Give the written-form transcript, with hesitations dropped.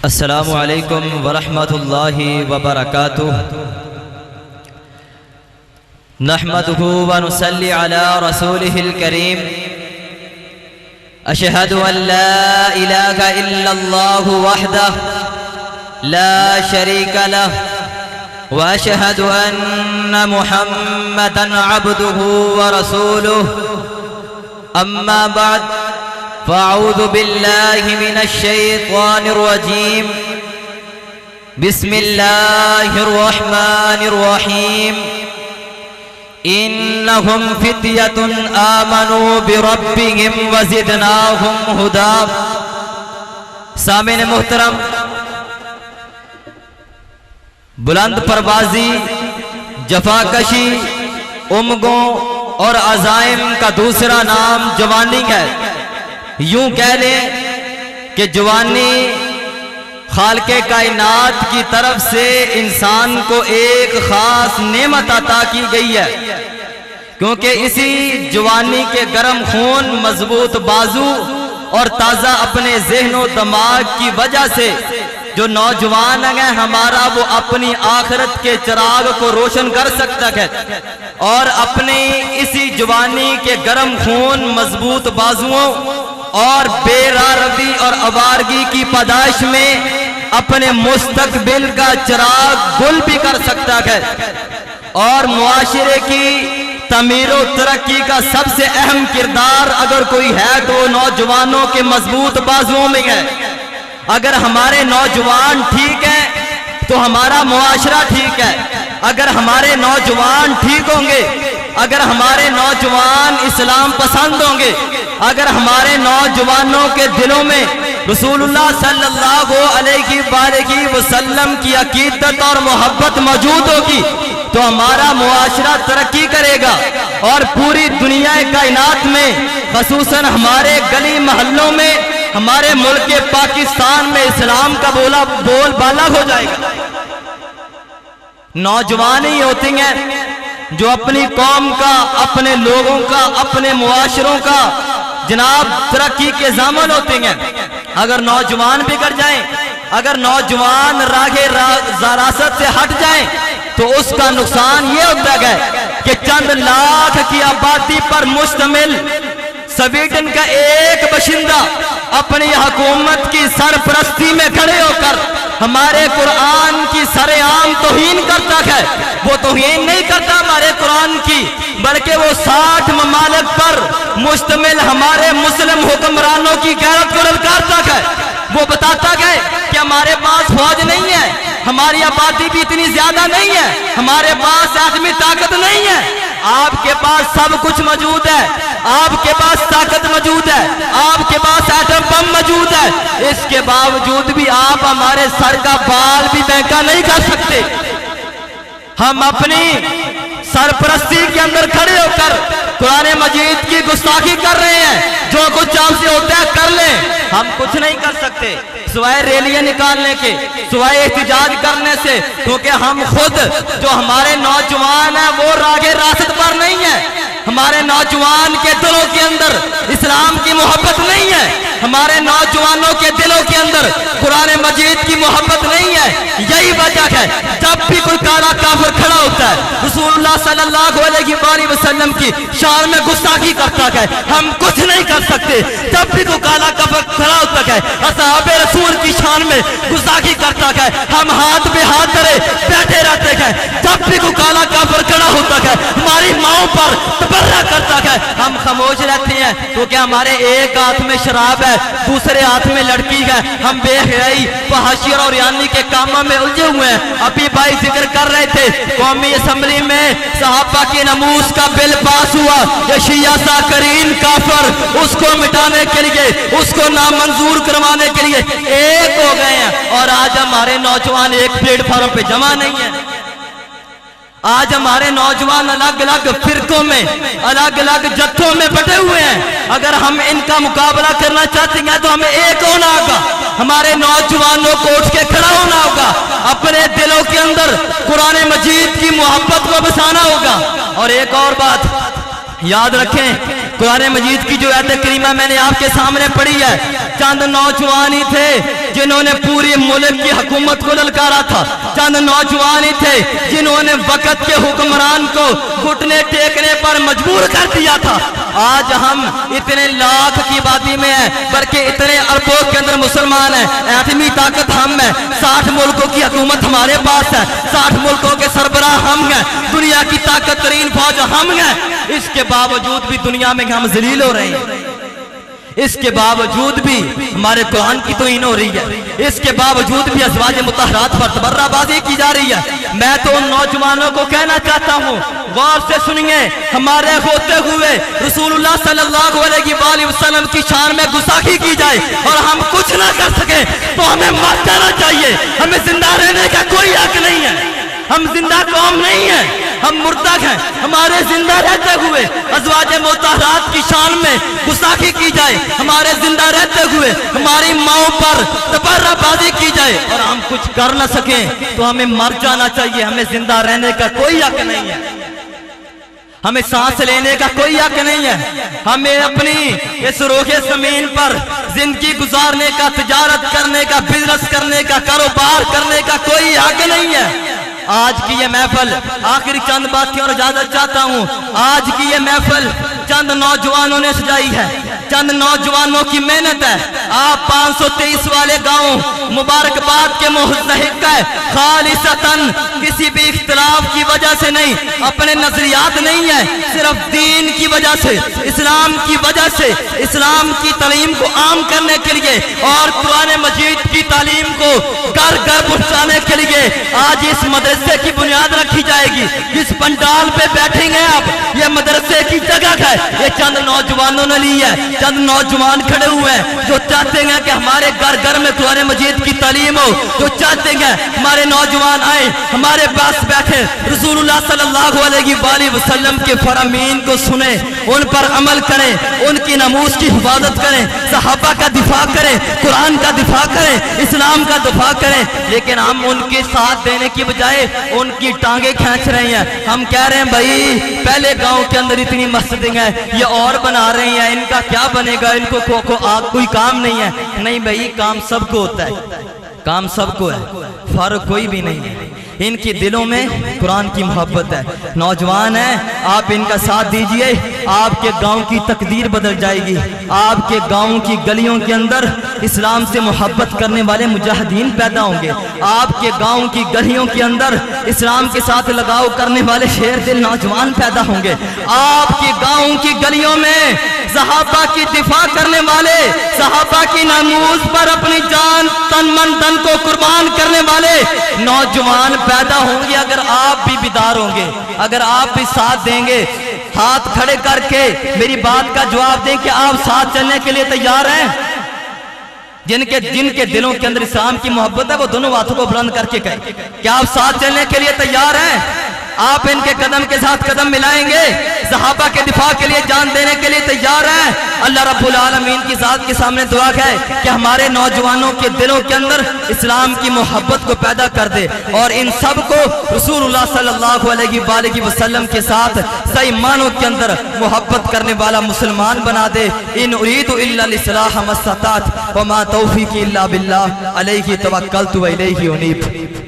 السلام علیکم ورحمۃ اللہ وبرکاتہ نحمده ونصلي على رسوله الكريم أشهد أن لا إله إلا الله وحده لا شريك له وأشهد أن محمدا عبده ورسوله أما بعد فأعوذ بالله من الشيطان الرجيم بسم الله الرحمن الرحيم إنهم فتية آمنوا بربهم وزدناهم هدى سامعین محترم، بلند پروازی، جفاکشی، امنگوں اور عزائم کا دوسرا نام جوانی ہے۔ یوں کہہ لیں کہ جوانی خالق کائنات کی طرف سے انسان کو ایک خاص نعمت عطا کی گئی ہے، کیونکہ اسی جوانی کے گرم خون، مضبوط بازو اور تازہ اپنے ذہن و دماغ کی وجہ سے جو نوجوان ہیں ہمارا، وہ اپنی آخرت کے چراغ کو روشن کر سکتا ہے، اور اپنی اسی جوانی کے گرم خون، مضبوط بازوؤں اور بے راروی اور آوارگی کی پاداش میں اپنے مستقبل کا چراغ گل بھی کر سکتا ہے، اور معاشرے کی تعمیر و ترقی کا سب سے اہم کردار اگر کوئی ہے تو نوجوانوں کے مضبوط بازوؤں میں ہے۔ اگر ہمارے نوجوان ٹھیک ہیں تو ہمارا معاشرہ ٹھیک ہے۔ اگر ہمارے نوجوان ٹھیک ہوں گے، اگر ہمارے نوجوان اسلام پسند ہوں گے، اگر ہمارے نوجوانوں کے دلوں میں رسول اللہ صلی اللہ علیہ وآلہ وسلم کی عقیدت اور محبت موجود ہوگی تو ہمارا معاشرہ ترقی کرے گا، اور پوری دنیا کائنات میں، خصوصاً ہمارے گلی محلوں میں، ہمارے ملک پاکستان میں اسلام کا بول بالا ہو جائے گا۔ نوجوان ہی ہوتے ہیں جو اپنی قوم کا، اپنے لوگوں کا، اپنے معاشروں کا جناب ترقی کے ضامن ہوتے ہیں۔ اگر نوجوان بگڑ جائیں، اگر نوجوان راہ راست سے ہٹ جائیں تو اس کا نقصان یہ ہوتا ہے کہ چند لاکھ کی آبادی پر مشتمل سویڈن کا ایک باشندہ اپنی حکومت کی سرپرستی میں کھڑے ہو کر ہمارے قرآن کی سرعام توہین کرتا ہے۔ وہ توہین نہیں کرتا ہمارے قرآن کی، بلکہ وہ 60 ممالک پر مشتمل ہمارے مسلم حکمرانوں کی غیرت کو للکارتا ہے۔ وہ بتاتا ہے کہ ہمارے پاس فوج نہیں ہے، ہماری آبادی بھی اتنی زیادہ نہیں ہے، ہمارے پاس آدمی طاقت نہیں ہے۔ آپ کے پاس سب کچھ موجود ہے، آپ کے پاس طاقت موجود ہے، آپ کے پاس ایٹم بم موجود ہے، اس کے باوجود بھی آپ ہمارے سر کا بال بھی بینکا نہیں کر سکتے۔ ہم اپنی سرپرستی کے اندر کھڑے ہو کر قرآن مجید کی گستاخی کر رہے ہیں۔ جو کچھ آپ سے ہوتا ہے کر لیں، ہم کچھ نہیں کر سکتے سوائے ریلیاں نکالنے کے، سوائے احتجاج کرنے سے، کیونکہ ہم خود جو ہمارے نوجوان ہیں وہ راہ راست پر نہیں ہیں۔ ہمارے نوجوان کے دلوں کے اندر اسلام کی محبت نہیں ہے، ہمارے نوجوانوں کے دلوں کے اندر قرآن مجید کی محبت نہیں ہے۔ یہی وجہ ہے جب بھی کوئی کالا کافر کھڑا ہوتا ہے، رسول اللہ صلی اللہ علیہ وآلہ وسلم کی شان میں گستاخی کرتا ہے، ہم کچھ نہیں کر سکتے۔ جب بھی کوئی کالا کافر کھڑا ہوتا ہے، اصحاب رسول کی شان میں گستاخی کرتا ہے، ہم ہاتھ پہ ہاتھ دھرے بیٹھے رہتے ہیں۔ جب بھی کوئی کالا کافر کھڑا ہوتا ہے، ہماری ماؤں پر تبرہ کرتا ہے، ہم خاموش رہتے ہیں، کیونکہ ہمارے ایک ہاتھ میں شراب ہے، دوسرے ہاتھ میں لڑکی ہے، ہم بے حیائی، فحاشی اور عریانی کے کاموں میں الجھے ہوئے ہیں۔ ابھی بھائی ذکر کر رہے تھے قومی اسمبلی میں صحابہ کی ناموس کا بل پاس ہوا، یہ شیعہ ساکرین کافر اس کو مٹانے کے لیے، اس کو نامنظور کروانے کے لیے ایک ہو گئے ہیں، اور آج ہمارے نوجوان ایک پلیٹ فارم پہ جمع نہیں ہیں۔ آج ہمارے نوجوان الگ الگ فرقوں میں، الگ الگ جتھوں میں بٹے ہوئے ہیں۔ اگر ہم ان کا مقابلہ کرنا چاہتے ہیں تو ہمیں ایک ہونا ہوگا، ہمارے نوجوانوں کو اٹھ کے کھڑا ہونا ہوگا، اپنے دلوں کے اندر قرآن مجید کی محبت کو بسانا ہوگا۔ اور ایک اور بات یاد رکھیں، قرآن مجید کی جو آیت کریمہ میں نے آپ کے سامنے پڑھی ہے، चंद नौजवान ही थे जिन्होंने पूरी मुल्क की हुकूमत को ललकारा था। चंद नौजवान ही थे जिन्होंने वक्त के हुक्मरान को घुटने टेकने पर मजबूर कर दिया था। आज हम इतने लाख की आबादी में हैं, बल्कि इतने अरबों के अंदर मुसलमान हैं, एटमी ताकत हम है, 60 मुल्कों की हुकूमत हमारे पास है, 60 मुल्कों के सरबराह हम हैं, दुनिया की ताकत तरीन फौज हम हैं। इसके बावजूद भी दुनिया में हम जलील हो रहे हैं, इसके बावजूद भी हमारे कुरान की तौहीन हो रही है, इसके बावजूद भी अज़वाज मुतहरात पर तबर्राबाजी की जा रही है। मैं तो उन नौजवानों को कहना चाहता हूँ, गौर से सुनिए, हमारे होते हुए रसूलुल्लाह सल्लल्लाहु अलैहि वसल्लम की शान में गुस्ताखी की जाए और हम कुछ ना कर सके तो हमें मर जाना चाहिए। हमें जिंदा रहने का कोई हक नहीं है, हम जिंदा कौम नहीं है, हम मुर्दा हैं। हमारे जिंदा रहते हुए अज़वाज मुतहरात की शान में गुस्ताखी की जाए, हमारे जिंदा रहते हुए हमारी माओं पर तबर्राबाजी की जाए और हम कुछ कर न सकें तो हमें मर जाना चाहिए। हमें जिंदा रहने का कोई हक नहीं है, हमें सांस लेने का कोई हक नहीं है, हमें अपनी इस रोहे जमीन पर जिंदगी गुजारने का, तिजारत करने का, बिजनेस करने का, कारोबार करने का कोई हक नहीं है। आज की ये महफिल, आखिरी चंद बातें और इजाजत चाहता हूँ। आज की ये महफिल चंद नौजवानों ने सजाई है, चंद नौजवानों की मेहनत है। आप 523 वाले गांव मुबारकबाद के मुस्तहिक है, खालिसतन किसी भी इख्तिलाफ की वजह से नहीं, अपने नजरियात नहीं है, सिर्फ दीन की वजह से, इस्लाम की वजह से, इस्लाम की तालीम को आम करने के लिए और कुरान मजीद की तालीम को घर घर पहुंचाने के लिए आज इस मदरसे की बुनियाद रखी जाएगी। जिस पंडाल पे बैठेंगे आप, ये मदरसे की जगह है, ये चंद नौजवानों ने ली है। चंद नौजवान खड़े हुए हैं जो चाहते हैं कि हमारे घर घर में कुरान मजीद की तालीम हो, जो चाहते हैं हमारे नौजवान आए, हमारे पास बैठे, रसूलुल्लाह सल्लल्लाहु अलैहि वसल्लम के फरामीन को सुने, उन पर अमल करें, उनकी नमूज की हिफाजत करें, सहाबा का दिफा करें, कुरान का दिफा करें, इस्लाम का दिफा करें। लेकिन हम उनके साथ देने की बजाय उनकी टांगे खींच रहे हैं। हम कह रहे हैं भाई पहले गांव के अंदर इतनी मस्जिदें हैं, ये और बना रहे हैं, इनका क्या बनेगा, इनको कोई काम नहीं है। नहीं भाई, काम सबको होता है, काम सबको है, फर्क कोई भी नहीं है। इनके दिलों में कुरान की मोहब्बत है। नौजवान है, आप इनका साथ दीजिए, आपके गांव की तकदीर बदल जाएगी। आपके गांव की गलियों के अंदर इस्लाम से मोहब्बत करने वाले मुजाहिदीन पैदा होंगे। आपके गांव की गलियों के अंदर इस्लाम के साथ लगाव करने वाले शेर दिल नौजवान पैदा होंगे। आपके गांव की गलियों में सहाबा की दिफा करने वाले, सहाबा की नमूज पर अपनी जान, तन मन धन को कुर्बान करने वाले नौजवान पैदा होंगे। अगर आप भी बेदार होंगे, अगर आप भी साथ देंगे, हाथ खड़े करके मेरी बात का जवाब दें कि आप साथ चलने के लिए तैयार हैं। जिनके दिलों के अंदर इस्लाम की मोहब्बत है वो दोनों हाथों को बुलंद करके कहें कि आप साथ चलने के लिए तैयार हैं। आप इनके कदम के साथ कदम मिलाएंगे, सहाबा के दिफा के लिए जान देने के लिए तैयार हैं। अल्लाह रब्बुल आलमीन की ज़ात के सामने दुआ है कि हमारे नौजवानों के दिलों के अंदर इस्लाम की मोहब्बत को पैदा कर दे और इन सब को रसूलुल्लाह सल्लल्लाहु अलैहि वसल्लम के साथ सही मानों के अंदर मोहब्बत करने वाला मुसलमान बना दे। इन उरीदु इल्ला लिस्लाह मस्तताअत व मा तौफीकी इल्ला बिल्लाह अलैहि तवक्कलतु व इलैहि उनीब।